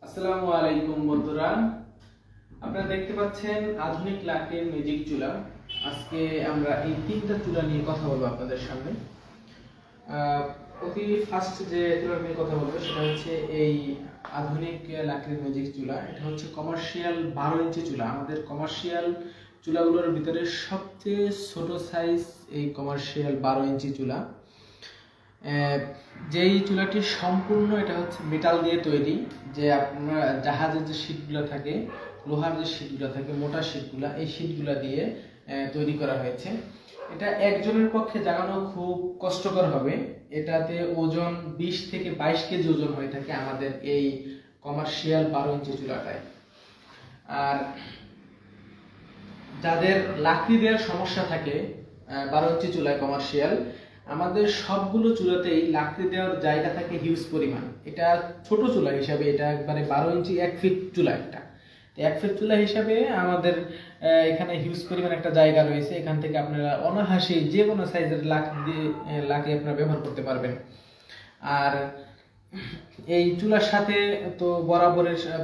আসসালামু আলাইকুম বন্ধুরা, আপনারা দেখতে পাচ্ছেন আধুনিক লাকড়ির ম্যাজিক চুলা। আজকে আমরা এই তিনটা চুলা নিয়ে কথা বলবো আপনাদের সামনে। অতি ফার্স্ট যে চুলা নিয়ে কথা বলবো সেটা হচ্ছে এই আধুনিক লাকড়ির ম্যাজিক চুলা। এটা হচ্ছে কমার্শিয়াল 12 ইঞ্চি চুলা। আমাদের কমার্শিয়াল চুলাগুলোর ভিতরে সবচেয়ে ছোট সাইজ এই কমার্শিয়াল 12 ইঞ্চি চুলা। যেই চুলাটি সম্পূর্ণ এটা হচ্ছে মেটাল দিয়ে তৈরি, যে আপনার জাহাজের যে শীটগুলো থাকে, লোহার যে শীটগুলো থাকে, মোটা শীটগুলো, এই শীটগুলো দিয়ে তৈরি করা হয়েছে। এটা একজনের পক্ষে জাগানো খুব কষ্টকর হবে। এটাতে ওজন 20 থেকে 22 কেজি ওজন হয়ে থাকে আমাদের এই কমার্শিয়াল 12 ইঞ্চি চুলাটায়। আর যাদের লাকড়ি দেওয়ার সমস্যা থাকে 12 ইঞ্চি চুলায় কমার্শিয়াল, আমাদের সবগুলো চুলাতেই লাকড়ি দেওয়ার জায়গা থাকে হিউজ পরিমাণ। এটা ছোট চুলা হিসাবে, এটা একবারে 12 ইঞ্চি 1 ফিট চুলা। একটা 1 ফিট চুলা হিসাবে আমাদের এখানে হিউজ পরিমাণ একটা জায়গা রয়েছে। এখান থেকে আপনারা অনায়াসে যে কোনো সাইজের লাকড়ি আপনারা ব্যবহার করতে পারবেন। আর এই চুলার সাথে তো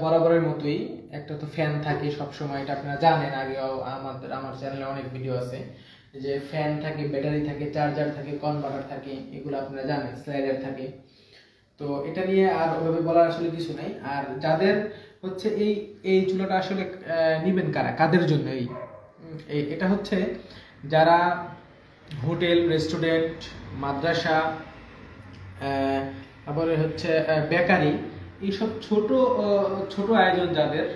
বরাবরের মতোই একটা তো ফ্যান থাকে সবসময়। এটা আপনারা জানেন, আগেও আমার চ্যানেলে অনেক ভিডিও আছে যে ফ্যান থাকে, ব্যাটারি থাকে, চার্জার থাকে, কনভার্টার থাকে, এগুলো আপনারা জানেন, স্লাইডার থাকে। তো এটা নিয়ে আর ওভাবে বলার আসলে কিছু নাই। আর যাদের হচ্ছে এই চুলাটা আসলে নিবেন কাদের জন্য এটা হচ্ছে যারা হোটেল, রেস্টুরেন্ট, মাদ্রাসা, তারপরে হচ্ছে বেকারি, এইসব ছোট ছোট আয়োজন যাদের,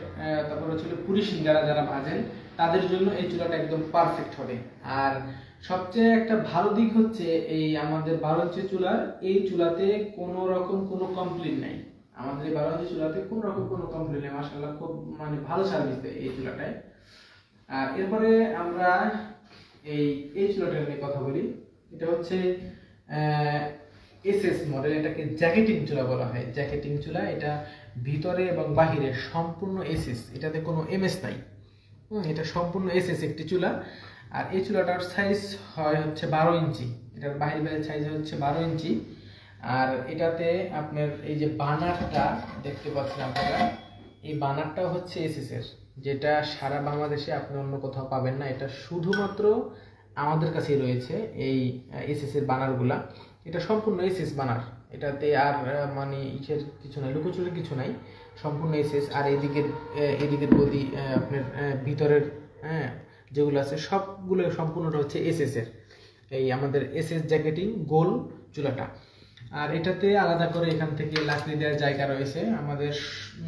তারপরে হচ্ছে পুরি সিঙ্গারা যারা ভাজেন, তাদের জন্য এই চুলাটা একদম পারফেক্ট হবে। আর সবচেয়ে একটা ভালো দিক হচ্ছে এই আমাদের 12 ইঞ্চি চুলার এই চুলাতে কোনো রকম কোনো কমপ্লেইন নাই। আমাদের এই 12 ইঞ্চি চুলাতে কোনো রকম কোনো কমপ্লেইন নেই, মাশাআল্লাহ খুব ভালো সার্ভিস দেয় এই চুলাটায়। আর এরপরে আমরা এই চুলাটা নিয়ে কথা বলি। এটা হচ্ছে এসএস মডেল, এটাকে জ্যাকেটিং চুলা বলা হয়। জ্যাকেটিং চুলা, এটা ভিতরে এবং বাহিরে সম্পূর্ণ এসএস, এটাতে কোনো এমএস নাই। এটা সম্পূর্ণ এসএস একটি চুলা। আর এই চুলাটার সাইজ হয় হচ্ছে 12 ইঞ্চি। এটার বাইরের সাইজ হচ্ছে 12 ইঞ্চি। আর এটাতে আপনার এই যে বার্নারটা দেখতে পাচ্ছেন আপনারা, এই বার্নারটাও হচ্ছে এসএস এর, যেটা সারা বাংলাদেশে আপনি অন্য কোথাও পাবেন না। এটা শুধুমাত্র আমাদের কাছেই রয়েছে এই এসএস এর বার্নারগুলা। এটা সম্পূর্ণ এসএস বার্নার, এটাতে আর ইসের কিছু নাই, লুকোচুরির কিছু নাই, সম্পূর্ণ এসএস। আর এদিকের বডি আপনার ভিতরের যেগুলো আছে সবগুলো সম্পূর্ণটা হচ্ছে এসএস এর, এই আমাদের এসএস জ্যাকেটিং গোল চুলাটা। আর এটাতে আলাদা করে এখান থেকে লাকড়ি দেওয়ার জায়গা রয়েছে। আমাদের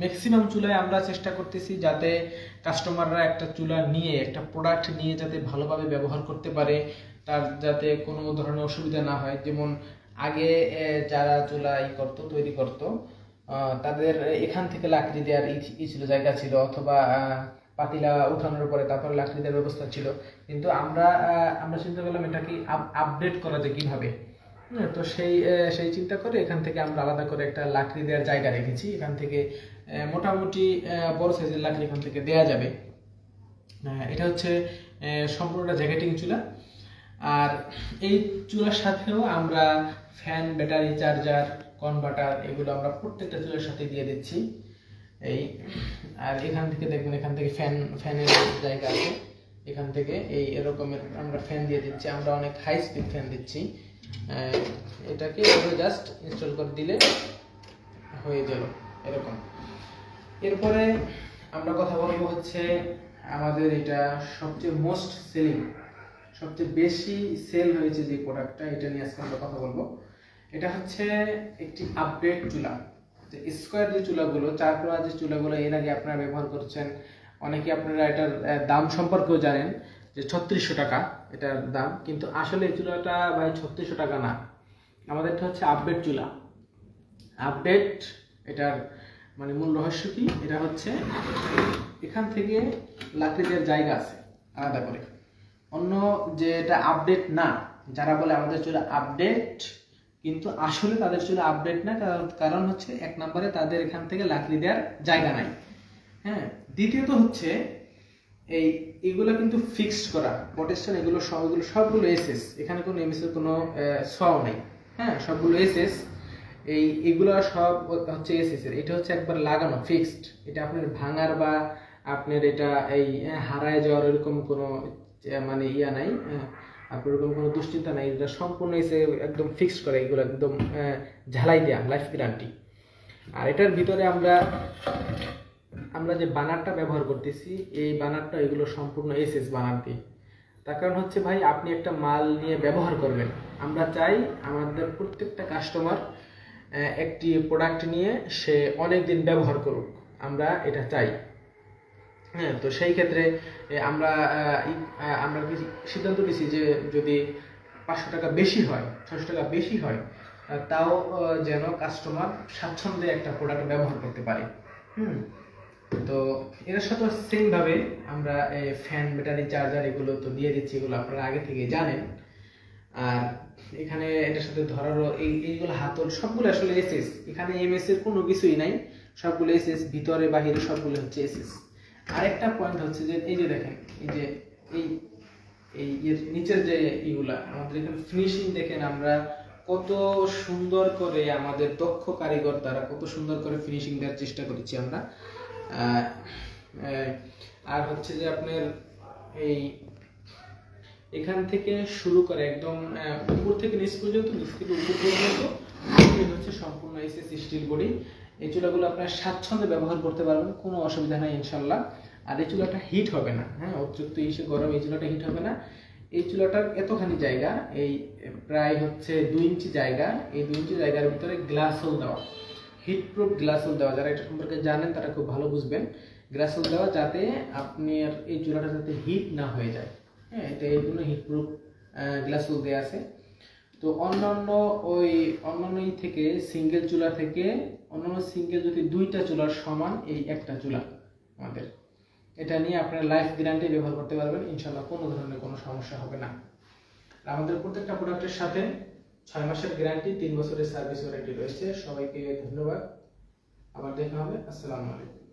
ম্যাক্সিমাম চুলায় আমরা চেষ্টা করতেছি যাতে কাস্টমাররা একটা চুলা নিয়ে, একটা প্রোডাক্ট নিয়ে যাতে ভালোভাবে ব্যবহার করতে পারে, তার যাতে কোনো ধরনের অসুবিধা না হয়। যেমন আগে যারা চুলা তৈরি করতো, তাদের এখান থেকে লাকড়ি দেওয়ার ছিল, জায়গা ছিল, অথবা পাতিলা উঠানোর পরে তারপরে লাকড়ি দেওয়ার ব্যবস্থা ছিল। কিন্তু আমরা চিন্তা করলাম এটাকে আপডেট করা যায় কিভাবে। তো সেই চিন্তা করে এখান থেকে আমরা আলাদা করে একটা লাকড়ি দেওয়ার জায়গা রেখেছি। এখান থেকে মোটামুটি বড় সাইজের লাকড়ি এখান থেকে দেওয়া যাবে। এটা হচ্ছে সম্পূর্ণটা জ্যাকেটিং চুলা। আর এই চুলার সাথেও আমরা ফ্যান, ব্যাটারি, চার্জার, কনভার্টার, এগুলো আমরা প্রত্যেকটা চুলার সাথে দিয়ে দিচ্ছি। আর এখান থেকে দেখবেন, এখান থেকে ফ্যানের জায়গা আছে, এখান থেকে এরকমের আমরা ফ্যান দিয়ে দিচ্ছি। আমরা অনেক হাই স্পিড ফ্যান দিচ্ছি। এটাকে জাস্ট ইনস্টল করে দিলে হয়ে গেল এরকম। এরপরে আমরা কথা বলবো হচ্ছে আমাদের এটা সবচেয়ে মোস্ট সেলিং, সবচেয়ে বেশি সেল হয়েছে যে প্রোডাক্টটা, এটা নিয়ে আজকে আমরা কথা বলবো। এটা হচ্ছে একটি আপডেট চুলা। স্কোয়ার যে চুলাগুলো, 4 কোণা যে চুলাগুলো এর আগে আপনারা ব্যবহার করছেন, অনেকে আপনারা এটার দাম সম্পর্কেও জানেন যে 3600 টাকা এটার দাম। কিন্তু আসলে এই চুলাটা ভাই 3600 টাকা না, আমাদেরটা হচ্ছে আপডেট চুলা। আপডেট, এটার মূল রহস্য কি? এটা হচ্ছে এখান থেকে লাকড়ি দেওয়ার জায়গা আছে আলাদা করে। অন্য যে এটা আপডেট না, যারা বলে আমাদের চুলা আপডেট, কিন্তু আসলে তাদের চুলা আপডেট না। কারণ হচ্ছে 1 নম্বরে তাদের এখান থেকে লাকড়ি দেওয়ার জায়গা নাই। দ্বিতীয়ত হচ্ছে এগুলো কিন্তু ফিক্সড করা প্রোটেকশন, এগুলো সবগুলো এসএস, এখানে কোনো এমএস এর কোনো ছোঁয়াও নেই। সবগুলো এসএস। এগুলো সব হচ্ছে এসএস এর। এটা হচ্ছে একবার লাগানো ফিক্সড, এটা আপনার ভাঙার বা আপনার এটা এই হারায় যাওয়ার এরকম কোনো মানে ইয়া নাই, আপনার এরকম কোনো দুশ্চিন্তা নাই। এটা সম্পূর্ণ এসে একদম ফিক্সড করে, এগুলো একদম ঝালাই দেয়া, লাইফ গ্যারান্টি। আর এটার ভিতরে আমরা যে বানারটা ব্যবহার করতেছি, এই বানারটা এগুলো সম্পূর্ণ এসএস বানার দিয়ে। তার কারণ হচ্ছে ভাই, আপনি একটা মাল নিয়ে ব্যবহার করবেন, আমরা চাই আমাদের প্রত্যেকটা কাস্টমার একটি প্রোডাক্ট নিয়ে সে অনেক দিন ব্যবহার করুক, আমরা এটা চাই। হ্যাঁ, তো সেই ক্ষেত্রে আমরা সিদ্ধান্ত নিয়েছি যে যদি 500 টাকা বেশি হয়, 600 টাকা বেশি হয়, তাও যেন কাস্টমার স্বাচ্ছন্দ্যে একটা প্রোডাক্ট ব্যবহার করতে পারে। তো এর সাথে সেম ভাবে আমরা ফ্যান, ব্যাটারি, চার্জার এগুলো তো দিয়ে দিচ্ছি, এগুলো আপনারা আগে থেকে জানেন। আর এখানে এটার সাথে ধরারও এইগুলো হাতল সবগুলো আসলে এসএস, এখানে এমএস এর কোনো কিছুই নাই, সবগুলো এসএস, ভিতরে বাহিরে সবগুলো হচ্ছে এসএস। আরেকটা পয়েন্ট হচ্ছে যে এই যে দেখেন, এই যে এই নিচের যে এইগুলা আমাদের এখানে ফিনিশিং দেখেন, আমরা কত সুন্দর করে আমাদের দক্ষ কারিগর দ্বারা কত সুন্দর করে ফিনিশিং দেওয়ার চেষ্টা করেছি আমরা। আর হচ্ছে যে আপনার এই এখান থেকে শুরু করে একদম উপর থেকে নিচ পর্যন্ত, নিচ থেকে উপর পর্যন্ত হচ্ছে সম্পূর্ণ এসএস স্টিল বডি। এই চুলাগুলো আপনার স্বাচ্ছন্দ্যে ব্যবহার করতে পারবেন, কোনো অসুবিধা নাই ইনশাল্লাহ। আর এই চুলাটা হিট হবে না, হ্যাঁ, অতিরিক্ত ইসে গরম এই চুলাটা হিট হবে না। এই চুলাটার এতখানি জায়গা, এই প্রায় হচ্ছে 2 ইঞ্চি জায়গা, এই 2 ইঞ্চি জায়গার ভিতরে গ্লাস হোল দেওয়া, হিট প্রুফ গ্লাস হোল দেওয়া। যারা এটা সম্পর্কে জানেন তারা খুব ভালো বুঝবেন। গ্লাস হোল দেওয়া যাতে আপনার এই চুলাটা যাতে হিট না হয়ে যায়, হ্যাঁ, এটা এই জন্য হিট প্রুফ গ্লাস হোল দেওয়া আছে। তো অন্যান্য থেকে সিঙ্গেল চুলা থেকে অন্যান্য সিঙ্গেল যদি 2টা চুলার সমান এই একটা চুলা আমাদের, এটা নিয়ে আপনার লাইফ গ্যারান্টি ব্যবহার করতে পারবেন ইনশাল্লাহ, কোনো ধরনের কোনো সমস্যা হবে না। আমাদের প্রত্যেকটা প্রোডাক্টের সাথে 6 মাসের গ্যারান্টি, 3 বছরের সার্ভিস ওয়ারেন্টি রয়েছে। সবাইকে ধন্যবাদ, আবার দেখা হবে। আসসালামু আলাইকুম।